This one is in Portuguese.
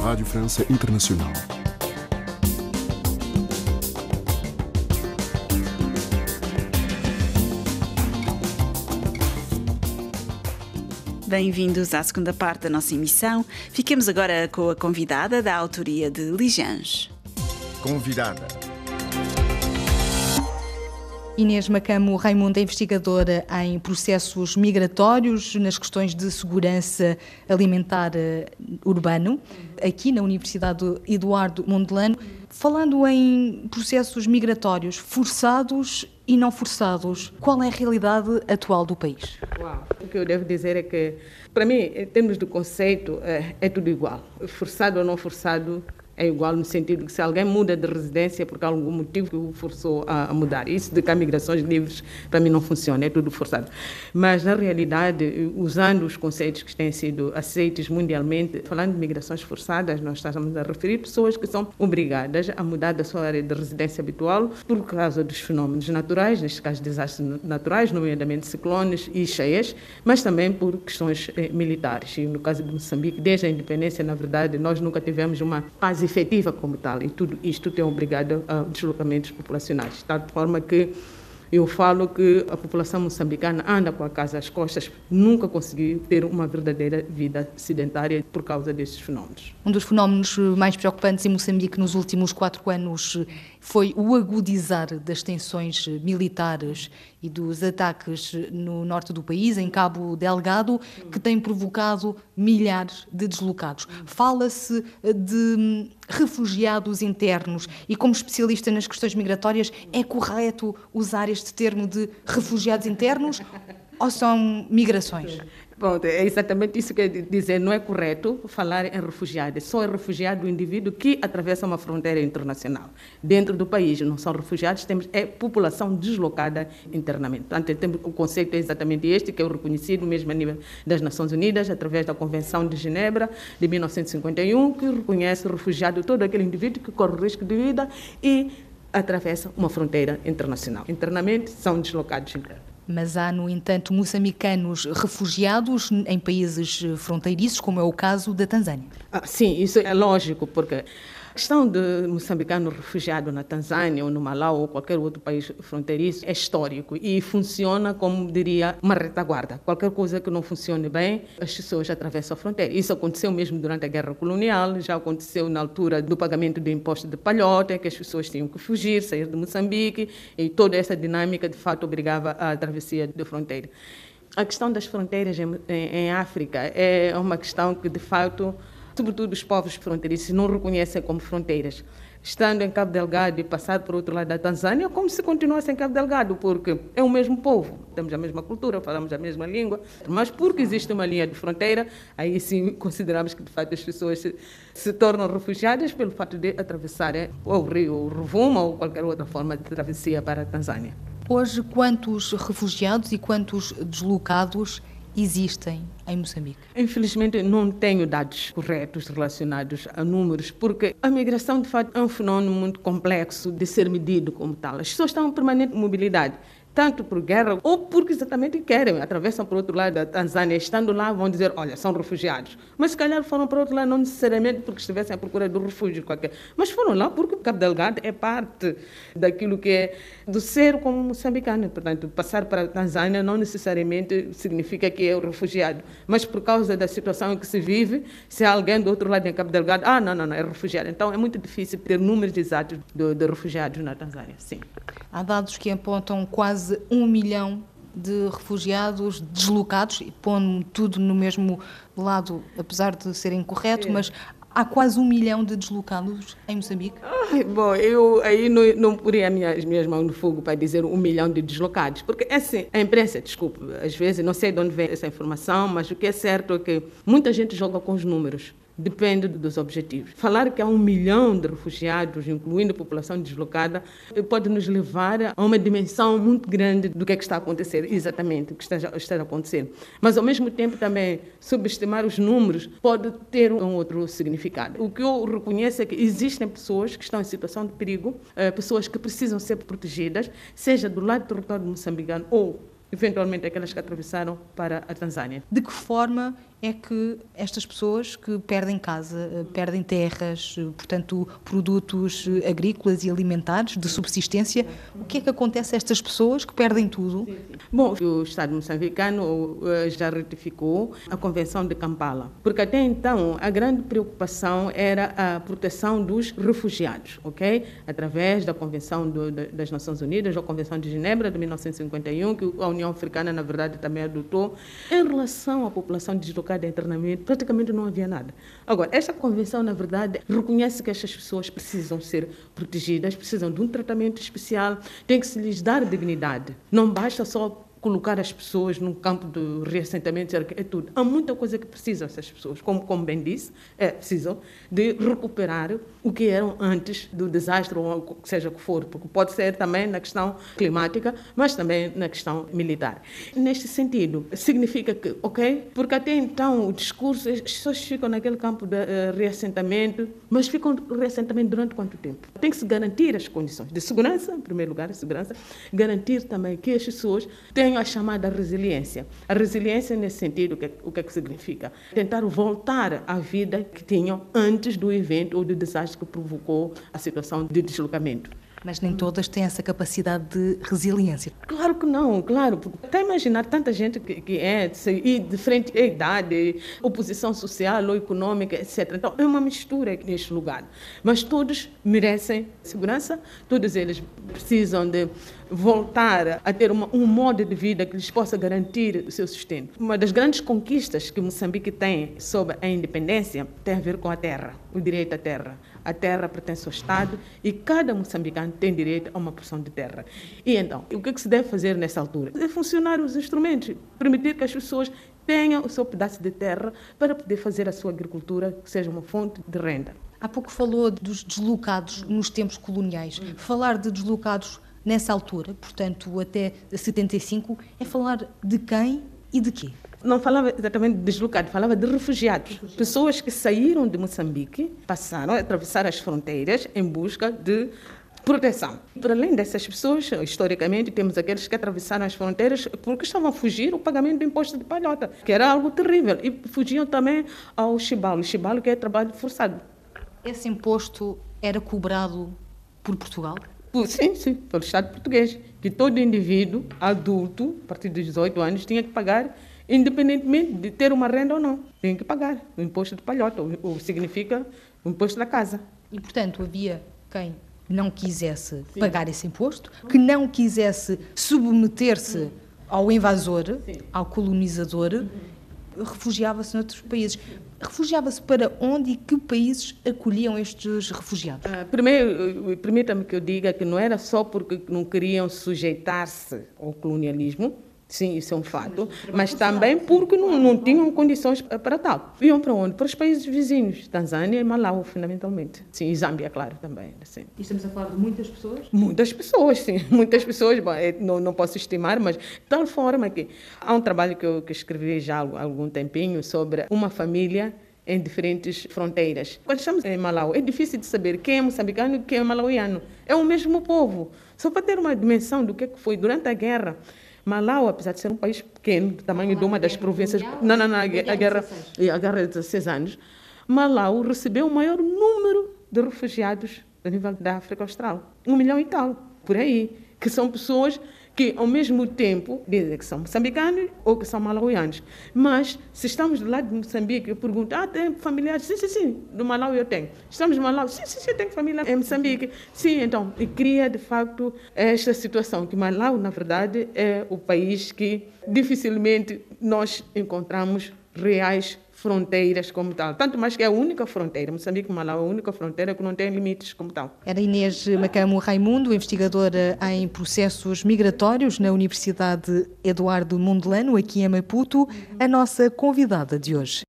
Rádio França Internacional. Bem-vindos à segunda parte da nossa emissão. Fiquemos agora com a convidada da autoria de Lijans. Convidada. Inês Macamo Raimundo é investigadora em processos migratórios nas questões de segurança alimentar urbano, aqui na Universidade Eduardo Mondlane. Falando em processos migratórios forçados e não forçados, qual é a realidade atual do país? O que eu devo dizer é que, para mim, em termos de conceito, é tudo igual. Forçado ou não forçado, é igual no sentido que se alguém muda de residência por algum motivo que o forçou a mudar. Isso de que há migrações livres, para mim não funciona, é tudo forçado. Mas, na realidade, usando os conceitos que têm sido aceitos mundialmente, falando de migrações forçadas, nós estamos a referir pessoas que são obrigadas a mudar da sua área de residência habitual por causa dos fenómenos naturais, neste caso desastres naturais, nomeadamente ciclones e cheias, mas também por questões militares. E no caso de Moçambique, desde a independência, na verdade, nós nunca tivemos uma paz efetiva como tal, e tudo isto tem obrigado a deslocamentos populacionais, de tal forma que eu falo que a população moçambicana anda com a casa às costas, nunca conseguiu ter uma verdadeira vida sedentária por causa destes fenómenos. Um dos fenómenos mais preocupantes em Moçambique nos últimos 4 anos foi o agudizar das tensões militares e dos ataques no norte do país, em Cabo Delgado, que tem provocado milhares de deslocados. Fala-se de refugiados internos e, como especialista nas questões migratórias, é correto usar este termo de refugiados internos ou são migrações? Bom, é exatamente isso que eu ia dizer. Não é correto falar em refugiado. Só é refugiado o indivíduo que atravessa uma fronteira internacional. Dentro do país não são refugiados, temos população deslocada internamente. Portanto, o conceito é exatamente este, que é reconhecido mesmo a nível das Nações Unidas, através da Convenção de Genebra de 1951, que reconhece refugiado todo aquele indivíduo que corre risco de vida e atravessa uma fronteira internacional. Internamente são deslocados internos. Mas há, no entanto, moçambicanos refugiados em países fronteiriços, como é o caso da Tanzânia. Sim, isso é lógico, porque a questão de moçambicano refugiado na Tanzânia ou no Malau ou qualquer outro país fronteiriço é histórico e funciona, como diria, uma retaguarda. Qualquer coisa que não funcione bem, as pessoas atravessam a fronteira. Isso aconteceu mesmo durante a Guerra Colonial, já aconteceu na altura do pagamento do imposto de palhota, que as pessoas tinham que fugir, sair de Moçambique, e toda essa dinâmica, de fato, obrigava à travessia da fronteira. A questão das fronteiras em África é uma questão que, de fato, sobretudo os povos fronteiriços não reconhecem como fronteiras. Estando em Cabo Delgado e passar por outro lado da Tanzânia, como se continuasse em Cabo Delgado, porque é o mesmo povo, temos a mesma cultura, falamos a mesma língua, mas porque existe uma linha de fronteira, aí sim consideramos que de fato as pessoas se tornam refugiadas pelo fato de atravessarem o rio Rovuma ou qualquer outra forma de travessia para a Tanzânia. Hoje, quantos refugiados e quantos deslocados existem em Moçambique? Infelizmente, não tenho dados corretos relacionados a números, porque a migração, de fato, é um fenómeno muito complexo de ser medido como tal. As pessoas estão em permanente mobilidade, tanto por guerra ou porque exatamente querem, atravessam para o outro lado da Tanzânia, estando lá vão dizer, olha, são refugiados. Mas se calhar foram para o outro lado não necessariamente porque estivessem à procura do refúgio qualquer, mas foram lá porque Cabo Delgado é parte daquilo que é do ser como moçambicano. Portanto, passar para a Tanzânia não necessariamente significa que é o refugiado, mas por causa da situação em que se vive, se há alguém do outro lado em Cabo Delgado, não, é refugiado. Então é muito difícil ter números exatos de refugiados na Tanzânia, sim. Há dados que apontam quase 1 milhão de refugiados deslocados, e pondo tudo no mesmo lado, apesar de ser incorreto, mas há quase 1 milhão de deslocados em Moçambique. Bom, eu aí não poria as minhas mãos no fogo para dizer 1 milhão de deslocados, porque assim, a imprensa, desculpe, às vezes não sei de onde vem essa informação, mas o que é certo é que muita gente joga com os números. Depende dos objetivos. Falar que há 1 milhão de refugiados, incluindo a população deslocada, pode nos levar a uma dimensão muito grande do que é que está a acontecer, exatamente, o que está a acontecer. Mas, ao mesmo tempo, também subestimar os números pode ter um outro significado. O que eu reconheço é que existem pessoas que estão em situação de perigo, pessoas que precisam ser protegidas, seja do lado do território moçambicano ou eventualmente aquelas que atravessaram para a Tanzânia. De que forma é que estas pessoas que perdem casa, perdem terras, portanto, produtos agrícolas e alimentares de subsistência, o que é que acontece a estas pessoas que perdem tudo? Bom, o Estado moçambicano já ratificou a Convenção de Kampala, porque até então a grande preocupação era a proteção dos refugiados, ok? Através da Convenção das Nações Unidas, ou Convenção de Genebra de 1951, que a União Africana, na verdade, também adotou. Em relação à população deslocada internamente, praticamente não havia nada. Agora, esta convenção, na verdade, reconhece que estas pessoas precisam ser protegidas, precisam de um tratamento especial, tem que se lhes dar dignidade. Não basta só colocar as pessoas num campo de reassentamento, é tudo. Há muita coisa que precisam essas pessoas, como bem disse, precisam de recuperar o que eram antes do desastre, ou seja o que for, porque pode ser também na questão climática, mas também na questão militar. Neste sentido, significa que, ok, porque até então o discurso, as pessoas ficam naquele campo de reassentamento, mas ficam no reassentamento durante quanto tempo? Tem que se garantir as condições de segurança, em primeiro lugar, segurança, garantir também que as pessoas tenham a chamada resiliência. A resiliência, nesse sentido, o que é que significa? Tentar voltar à vida que tinham antes do evento ou do desastre que provocou a situação de deslocamento. Mas nem todas têm essa capacidade de resiliência. Claro que não, claro. Até imaginar tanta gente que é de diferente idade, oposição social ou econômica, etc. Então, é uma mistura neste lugar. Mas todos merecem segurança, todos eles precisam de voltar a ter um modo de vida que lhes possa garantir o seu sustento. Uma das grandes conquistas que Moçambique tem sobre a independência tem a ver com a terra, o direito à terra. A terra pertence ao Estado e cada moçambicano tem direito a uma porção de terra. E então, o que se deve fazer nessa altura? É funcionar os instrumentos, permitir que as pessoas tenham o seu pedaço de terra para poder fazer a sua agricultura, que seja uma fonte de renda. Há pouco falou dos deslocados nos tempos coloniais. Falar de deslocados nessa altura, portanto até 75, é falar de quem e de quê? Não falava exatamente de deslocados, falava de refugiados. Pessoas que saíram de Moçambique, passaram a atravessar as fronteiras em busca de proteção. Para além dessas pessoas, historicamente, temos aqueles que atravessaram as fronteiras porque estavam a fugir o pagamento do imposto de palhota, que era algo terrível. E fugiam também ao chibalo, que é trabalho forçado. Esse imposto era cobrado por Portugal? Sim, pelo Estado português, que todo indivíduo adulto, a partir dos 18 anos, tinha que pagar, independentemente de ter uma renda ou não. Tinha que pagar o imposto de palhota, ou significa o imposto da casa. E, portanto, havia quem não quisesse pagar esse imposto, que não quisesse submeter-se ao invasor, ao colonizador, refugiava-se noutros países. Refugiava-se para onde e que países acolhiam estes refugiados? Primeiro, permita-me que eu diga que não era só porque não queriam sujeitar-se ao colonialismo, sim, isso é um fato, mas também porque não tinham condições para tal. Iam para onde? Para os países vizinhos, Tanzânia e Malau, fundamentalmente. Sim, e Zâmbia, claro, também. Assim. E estamos a falar de muitas pessoas? Muitas pessoas, sim. Muitas pessoas, bom, não posso estimar, mas de tal forma que há um trabalho que eu escrevi já há algum tempinho sobre uma família em diferentes fronteiras. Quando estamos em Malau, é difícil de saber quem é moçambicano e quem é malauiano. É o mesmo povo. Só para ter uma dimensão do que foi durante a guerra. Malau, apesar de ser um país pequeno, do tamanho de uma das províncias... A guerra de 16 anos. Malau recebeu o maior número de refugiados a nível da África Austral. 1 milhão e tal, por aí. Que são pessoas que, ao mesmo tempo, dizem que são moçambicanos ou que são malauianos. Mas, se estamos do lado de Moçambique, eu pergunto, tem familiares? Sim, do Malau eu tenho. Estamos no Malau? Sim, eu tenho família em Moçambique. Sim, então, e cria, de facto, esta situação, que Malau, na verdade, é o país que dificilmente nós encontramos reais fronteiras como tal. Tanto mais que é a única fronteira, Moçambique e Malau é a única fronteira que não tem limites como tal. Era Inês Macamo Raimundo, investigadora em processos migratórios na Universidade Eduardo Mondlane, aqui em Maputo, a nossa convidada de hoje.